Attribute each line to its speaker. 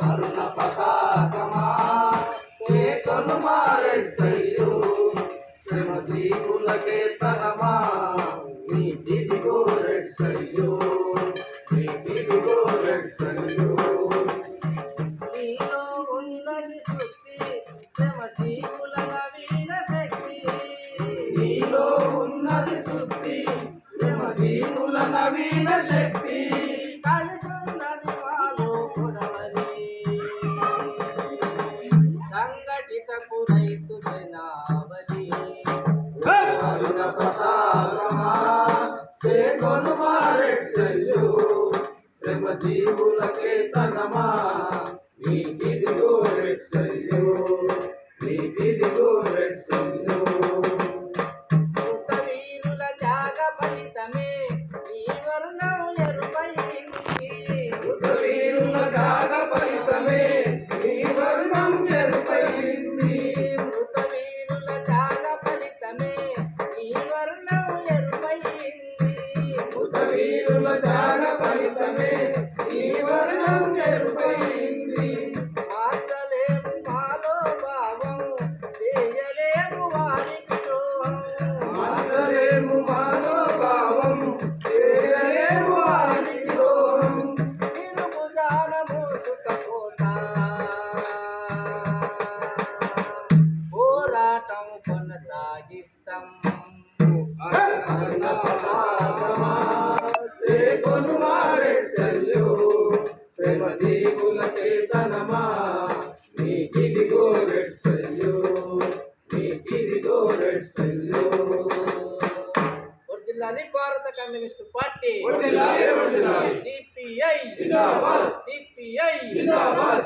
Speaker 1: అరుణ పతాకమా చేతను మారెడ్సయ్యో శ్రమ దీపులకే తనమా నీకిదిగో రెడ్సయ్యో నీకిదిగో రెడ్సయ్యో
Speaker 2: నీలో ఉన్నది శక్తి శ్రమ జీవుల నవీన శక్తి
Speaker 1: నీలో ఉన్నది శుద్ధి శ్రమ దీపుల నవీన శక్తి
Speaker 2: కలిసున్నది మాలో కొడవలి సంఘటితపు రైతు జనావళి
Speaker 1: అరుణ పతాకమా చేతను మారెడ్సయ్యో శ్రమ దీపులకే తనమా నీకిదిగో రెడ్సయ్యో నీకిదిగో రెడ్సయ్యో
Speaker 2: మృత వీరుల త్యాగ ఫలితమే ఈ వర్ణం ఎరుపైంది
Speaker 1: వీరుల త్యాగ ఫలితమే ఈ వర్ణం ఎరుపైంది
Speaker 2: మృత వీరుల త్యాగ ఫలితమే ఈ వర్ణం ఎరుపైంది
Speaker 1: వీరుల త్యాగ ఫలితమే ఈ వర్ణం ఎరుపైంది
Speaker 2: మార్చలేము మాలో భావం చేయలేము వారికి ద్రోహం
Speaker 1: మార్చలేము మాలో భావం చేయలేము వారికి ద్రోహం
Speaker 2: నిలుపుదాన మోసుకపోతా పోరాటం కొనసాగిస్తాం
Speaker 1: అరుణ పతాకమా చేతను మారెడ్సయ్యో శ్రమ దీపులకే తనమా నీకిదిగో రెడ్సయ్యో నీకిదిగో రెడ్సయ్యో
Speaker 2: వర్ధిల్లాలి భారత కమ్యూనిస్టు పార్టీ
Speaker 1: వర్ధిల్లాలి వర్ధిల్లాలి
Speaker 2: సిపిఐ
Speaker 1: జిందాబాద్
Speaker 2: సిపిఐ
Speaker 1: జిందాబాద్